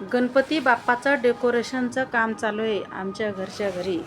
गणपती बाप्पाचं डेकोरेशनचं काम चालू आहे आमच्या घरच्या घरी.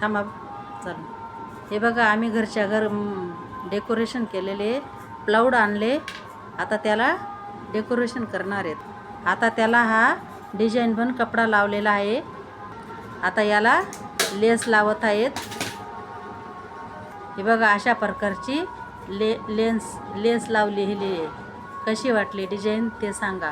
थांबा चला. हे बघा आम्ही घरच्या घर डेकोरेशन केलेले, प्लाऊड आणले. आता त्याला डेकोरेशन करणार आहेत. आता त्याला हा डिझाईन पण कपडा लावलेला आहे. आता याला लेस लावत आहेत. हे बघा अशा प्रकारची लेस लावलेली आहे. कशी वाटली डिझाईन ते सांगा.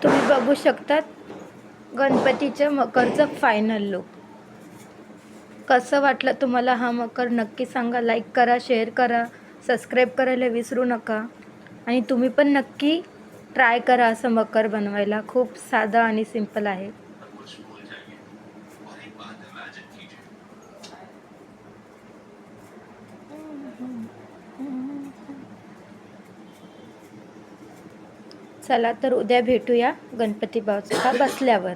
तुम्ही बघू शकतात गणपतीच्या मकरचं फायनल लुक. कसं वाटलं तुम्हाला हा मकर नक्की सांगा. लाईक करा, शेअर करा, सबस्क्राईब करायला विसरू नका. आणि तुम्ही पण नक्की ट्राय करा असं मकर बनवायला. खूप साधं आणि सिंपल आहे. चला तर उद्या भेटूया गणपती बाप्पा बसल्यावर.